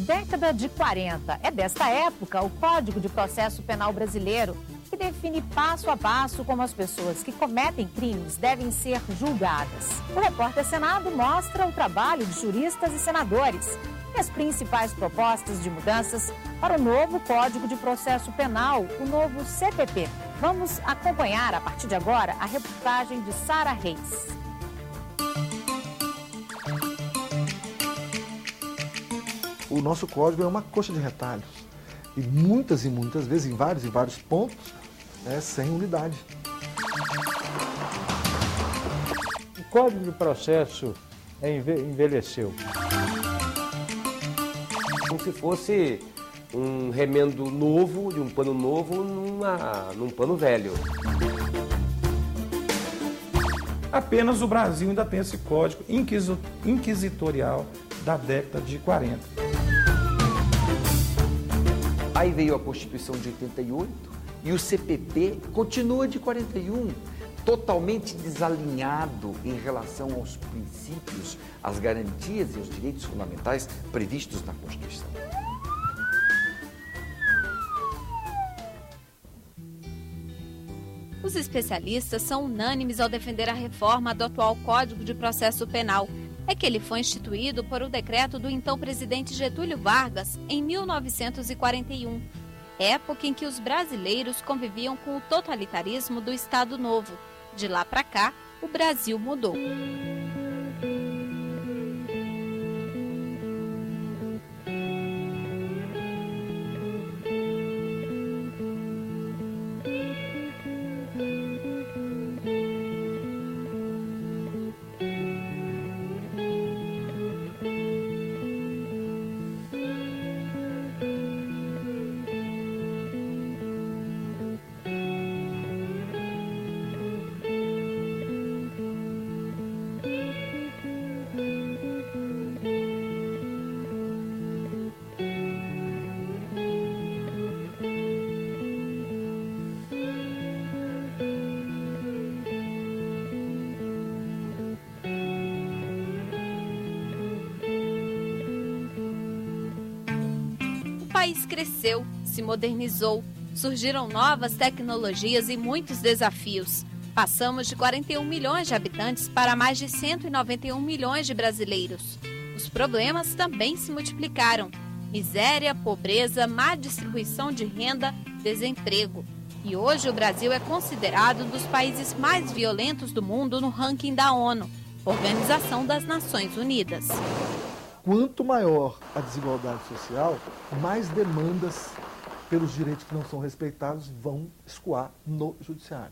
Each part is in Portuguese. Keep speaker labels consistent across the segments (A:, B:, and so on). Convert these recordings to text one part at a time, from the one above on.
A: Década de 40. É desta época o Código de Processo Penal brasileiro, que define passo a passo como as pessoas que cometem crimes devem ser julgadas. O Repórter Senado mostra o trabalho de juristas e senadores e as principais propostas de mudanças para o novo Código de Processo Penal, o novo CPP. Vamos acompanhar, a partir de agora, a reportagem de Sara Reis.
B: O nosso código é uma coxa de retalhos. E muitas vezes, em vários pontos, sem unidade.
C: O Código de Processo envelheceu.
D: Como se fosse um remendo novo, de um pano novo, num pano velho.
E: Apenas o Brasil ainda tem esse código inquisitorial da década de 40.
F: Aí veio a Constituição de 88 e o CPP continua de 41, totalmente desalinhado em relação aos princípios, às garantias e aos direitos fundamentais previstos na Constituição.
G: Os especialistas são unânimes ao defender a reforma do atual Código de Processo Penal. É que ele foi instituído por o decreto do então presidente Getúlio Vargas em 1941, época em que os brasileiros conviviam com o totalitarismo do Estado Novo. De lá para cá, o Brasil mudou. O país cresceu, se modernizou, surgiram novas tecnologias e muitos desafios. Passamos de 41 milhões de habitantes para mais de 191 milhões de brasileiros. Os problemas também se multiplicaram: miséria, pobreza, má distribuição de renda, desemprego. E hoje o Brasil é considerado um dos países mais violentos do mundo no ranking da ONU, Organização das Nações Unidas.
B: Quanto maior a desigualdade social, mais demandas pelos direitos que não são respeitados vão escoar no judiciário.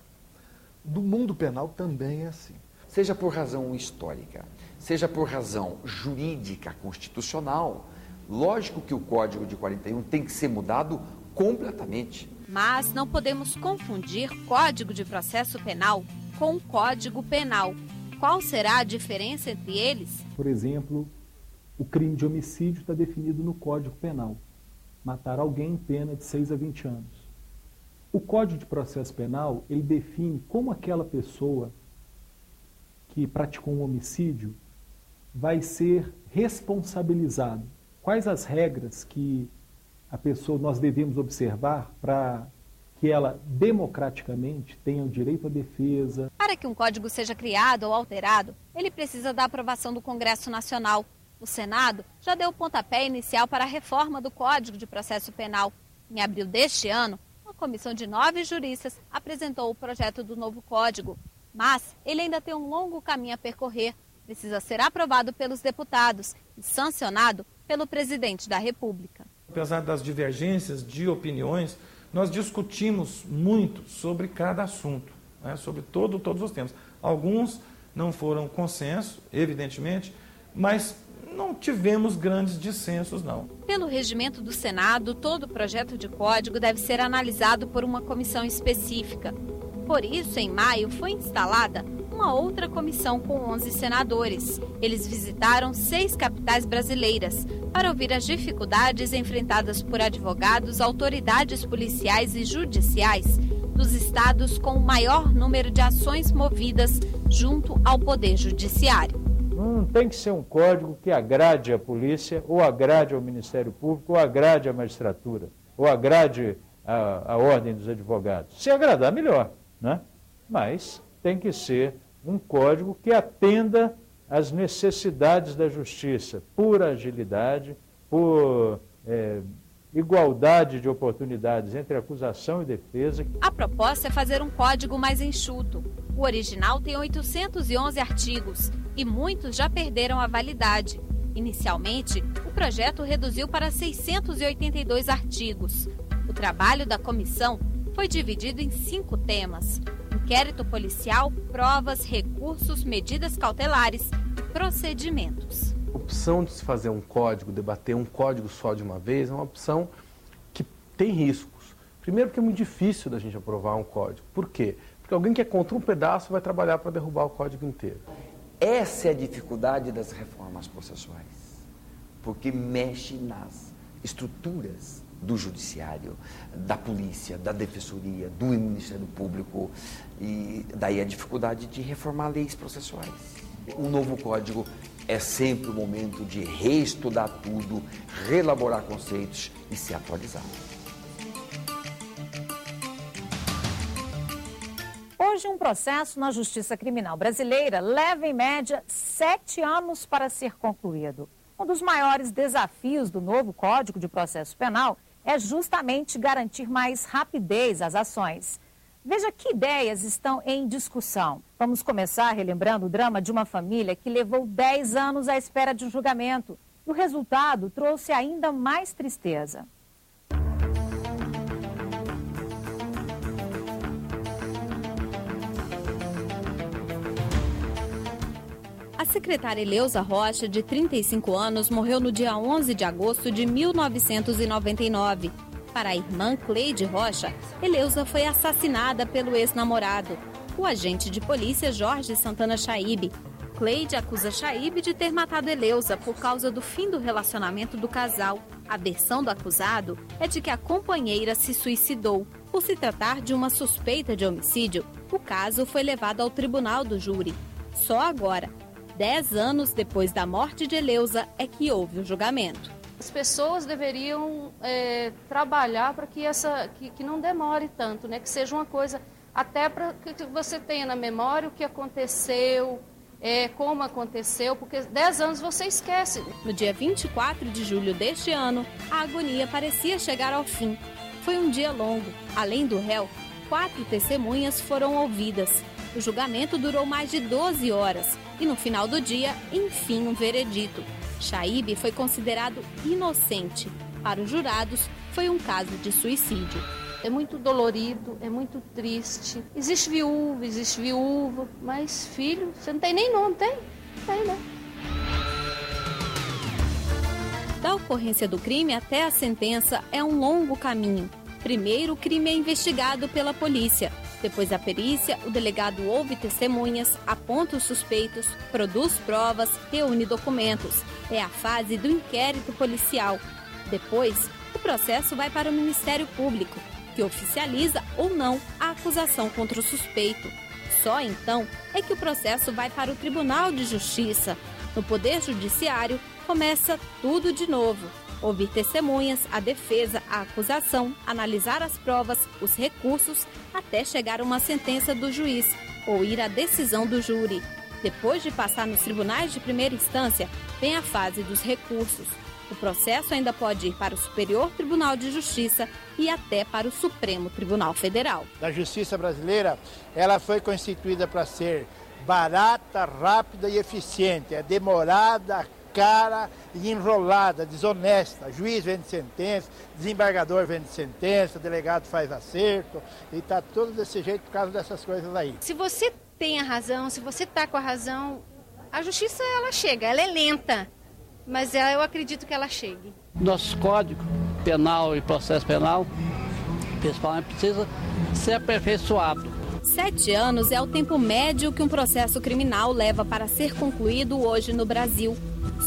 B: No mundo penal também é assim.
F: Seja por razão histórica, seja por razão jurídica, constitucional, lógico que o Código de 41 tem que ser mudado completamente.
G: Mas não podemos confundir Código de Processo Penal com Código Penal. Qual será a diferença entre eles?
H: Por exemplo, o crime de homicídio está definido no Código Penal. Matar alguém, pena de 6 a 20 anos. O Código de Processo Penal, ele define como aquela pessoa que praticou um homicídio vai ser responsabilizado. Quais as regras que nós devemos observar para que ela democraticamente tenha o direito à defesa.
G: Para que um código seja criado ou alterado, ele precisa da aprovação do Congresso Nacional. O Senado já deu o pontapé inicial para a reforma do Código de Processo Penal. Em abril deste ano, uma comissão de 9 juristas apresentou o projeto do novo código. Mas ele ainda tem um longo caminho a percorrer. Precisa ser aprovado pelos deputados e sancionado pelo presidente da República.
E: Apesar das divergências de opiniões, nós discutimos muito sobre cada assunto, sobre todos os temas. Alguns não foram consenso, evidentemente, mas não tivemos grandes dissensos, não.
G: Pelo regimento do Senado, todo projeto de código deve ser analisado por uma comissão específica. Por isso, em maio, foi instalada uma outra comissão com 11 senadores. Eles visitaram 6 capitais brasileiras para ouvir as dificuldades enfrentadas por advogados, autoridades policiais e judiciais dos estados com o maior número de ações movidas junto ao Poder Judiciário.
C: Não tem que ser um código que agrade a polícia, ou agrade ao Ministério Público, ou agrade a magistratura, ou agrade a ordem dos advogados. Se agradar, melhor, né? Mas tem que ser um código que atenda às necessidades da justiça, por agilidade, por igualdade de oportunidades entre acusação e defesa.
G: A proposta é fazer um código mais enxuto. O original tem 811 artigos e muitos já perderam a validade. Inicialmente, o projeto reduziu para 682 artigos. O trabalho da comissão foi dividido em 5 temas: inquérito policial, provas, recursos, medidas cautelares e procedimentos.
I: A opção de se fazer um código, debater um código só de uma vez, é uma opção que tem riscos. Primeiro porque é muito difícil da gente aprovar um código. Por quê? Porque alguém que é contra um pedaço vai trabalhar para derrubar o código inteiro.
F: Essa é a dificuldade das reformas processuais, porque mexe nas estruturas do judiciário, da polícia, da defensoria, do Ministério Público, e daí a dificuldade de reformar leis processuais. Um novo código é sempre o momento de reestudar tudo, reelaborar conceitos e se atualizar.
A: Hoje, um processo na Justiça Criminal brasileira leva, em média, 7 anos para ser concluído. Um dos maiores desafios do novo Código de Processo Penal é justamente garantir mais rapidez às ações. Veja que ideias estão em discussão. Vamos começar relembrando o drama de uma família que levou 10 anos à espera de um julgamento. E o resultado trouxe ainda mais tristeza.
G: A secretária Eleusa Rocha, de 35 anos, morreu no dia 11 de agosto de 1999. Para a irmã Cleide Rocha, Eleusa foi assassinada pelo ex-namorado, o agente de polícia Jorge Santana Chaíbe. Cleide acusa Chaíbe de ter matado Eleusa por causa do fim do relacionamento do casal. A versão do acusado é de que a companheira se suicidou. Por se tratar de uma suspeita de homicídio, o caso foi levado ao tribunal do júri. Só agora, 10 anos depois da morte de Eleusa, é que houve o julgamento.
J: As pessoas deveriam trabalhar para que não demore tanto, né? Que seja uma coisa até para que você tenha na memória o que aconteceu, como aconteceu, porque 10 anos você esquece.
G: No dia 24 de julho deste ano, a agonia parecia chegar ao fim. Foi um dia longo. Além do réu, 4 testemunhas foram ouvidas. O julgamento durou mais de 12 horas e no final do dia, enfim, um veredito. Chaíbe foi considerado inocente. Para os jurados, foi um caso de suicídio.
J: É muito dolorido, é muito triste. Existe viúva, mas filho, você não tem nem nome, tem? Tem, né?
G: Da ocorrência do crime até a sentença é um longo caminho. Primeiro, o crime é investigado pela polícia. Depois da perícia, o delegado ouve testemunhas, aponta os suspeitos, produz provas, reúne documentos. É a fase do inquérito policial. Depois, o processo vai para o Ministério Público, que oficializa ou não a acusação contra o suspeito. Só então é que o processo vai para o Tribunal de Justiça. No Poder Judiciário, começa tudo de novo. Ouvir testemunhas, a defesa, a acusação, analisar as provas, os recursos, até chegar a uma sentença do juiz ou ir à decisão do júri. Depois de passar nos tribunais de primeira instância, vem a fase dos recursos. O processo ainda pode ir para o Superior Tribunal de Justiça e até para o Supremo Tribunal Federal.
K: A Justiça brasileira, ela foi constituída para ser barata, rápida e eficiente. É demorada, cara e enrolada, desonesta. Juiz vende sentença, desembargador vende sentença, delegado faz acerto, e está tudo desse jeito por causa dessas coisas aí.
L: Se você tem a razão, se você está com a razão, a justiça ela chega, ela é lenta, mas eu acredito que ela chegue.
M: Nosso Código Penal e Processo Penal, principalmente, precisa ser aperfeiçoado.
G: 7 anos é o tempo médio que um processo criminal leva para ser concluído hoje no Brasil.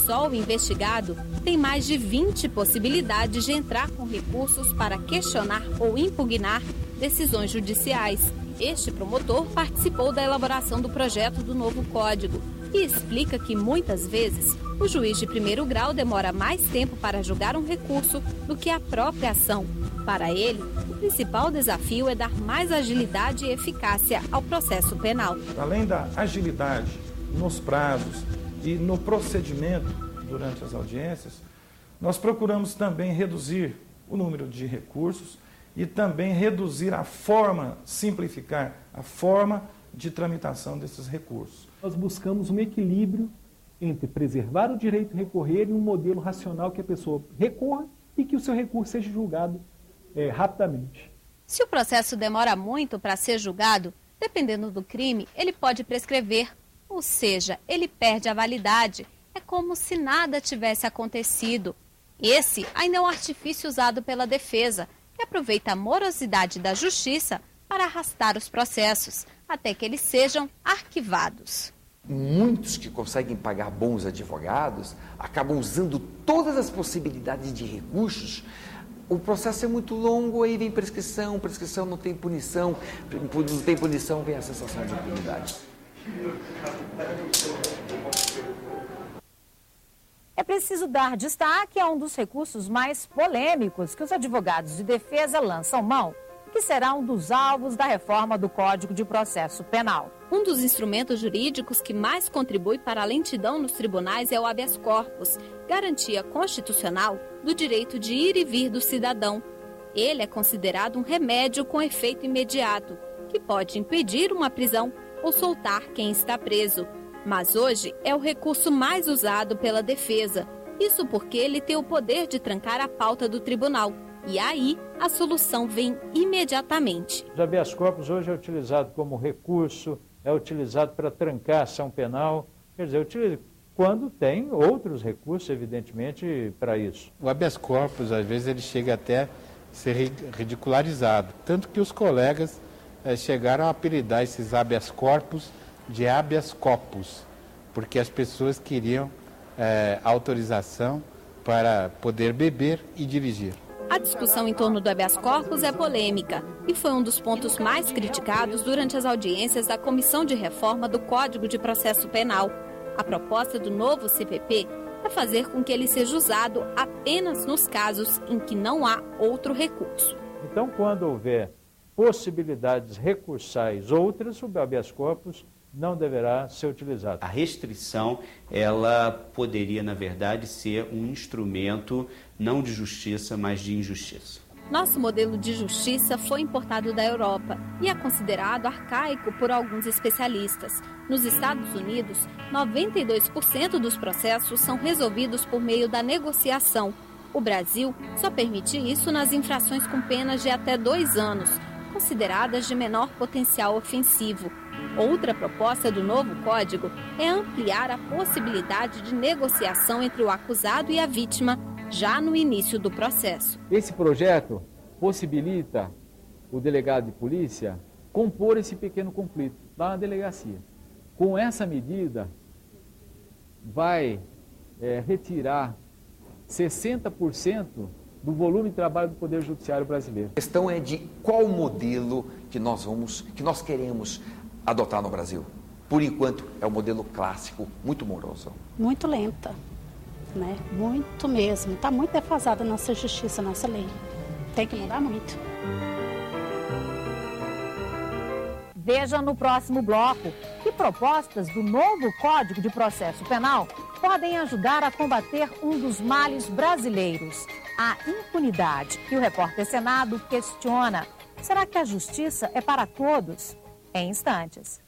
G: Só o investigado tem mais de 20 possibilidades de entrar com recursos para questionar ou impugnar decisões judiciais. Este promotor participou da elaboração do projeto do novo código. e explica que muitas vezes o juiz de primeiro grau demora mais tempo para julgar um recurso do que a própria ação. Para ele, o principal desafio é dar mais agilidade e eficácia ao processo penal.
E: Além da agilidade nos prazos e no procedimento durante as audiências, nós procuramos também reduzir o número de recursos e também reduzir a forma, simplificar a forma de tramitação desses recursos.
H: Nós buscamos um equilíbrio entre preservar o direito a recorrer e um modelo racional que a pessoa recorra e que o seu recurso seja julgado rapidamente.
G: Se o processo demora muito para ser julgado, dependendo do crime, ele pode prescrever, ou seja, ele perde a validade. É como se nada tivesse acontecido. Esse ainda é um artifício usado pela defesa, que aproveita a morosidade da justiça para arrastar os processos, até que eles sejam arquivados.
F: Muitos que conseguem pagar bons advogados acabam usando todas as possibilidades de recursos. O processo é muito longo, aí vem prescrição, prescrição não tem punição, não tem punição, vem a sensação de impunidade.
A: É preciso dar destaque a um dos recursos mais polêmicos que os advogados de defesa lançam mão, que será um dos alvos da reforma do Código de Processo Penal.
G: Um dos instrumentos jurídicos que mais contribui para a lentidão nos tribunais é o habeas corpus, garantia constitucional do direito de ir e vir do cidadão. Ele é considerado um remédio com efeito imediato, que pode impedir uma prisão ou soltar quem está preso. Mas hoje é o recurso mais usado pela defesa. Isso porque ele tem o poder de trancar a pauta do tribunal. E aí, a solução vem imediatamente.
C: O habeas corpus hoje é utilizado como recurso, é utilizado para trancar a ação penal. Quer dizer, quando tem outros recursos, evidentemente, para isso.
N: O habeas corpus, às vezes, ele chega até a ser ridicularizado. Tanto que os colegas chegaram a apelidar esses habeas corpus de habeas corpus, porque as pessoas queriam autorização para poder beber e dirigir.
G: A discussão em torno do habeas corpus é polêmica e foi um dos pontos mais criticados durante as audiências da Comissão de Reforma do Código de Processo Penal. A proposta do novo CPP é fazer com que ele seja usado apenas nos casos em que não há outro recurso.
C: Então, quando houver possibilidades recursais outras, o habeas corpus não deverá ser utilizado.
O: A restrição, ela poderia, na verdade, ser um instrumento não de justiça, mas de injustiça.
G: Nosso modelo de justiça foi importado da Europa e é considerado arcaico por alguns especialistas. Nos Estados Unidos, 92% dos processos são resolvidos por meio da negociação. O Brasil só permite isso nas infrações com penas de até 2 anos, consideradas de menor potencial ofensivo. Outra proposta do novo código é ampliar a possibilidade de negociação entre o acusado e a vítima já no início do processo.
P: Esse projeto possibilita o delegado de polícia compor esse pequeno conflito lá na delegacia. Com essa medida, vai retirar 60% do volume de trabalho do Poder Judiciário brasileiro.
F: A questão é de qual modelo que nós queremos adotar no Brasil. Por enquanto, é o modelo clássico, muito moroso.
Q: Muito lenta, né? Muito mesmo. Está muito defasada a nossa justiça, a nossa lei. Tem que mudar muito.
A: Veja no próximo bloco que propostas do novo Código de Processo Penal podem ajudar a combater um dos males brasileiros, a impunidade. E o repórter Senado questiona: será que a justiça é para todos? Em instantes.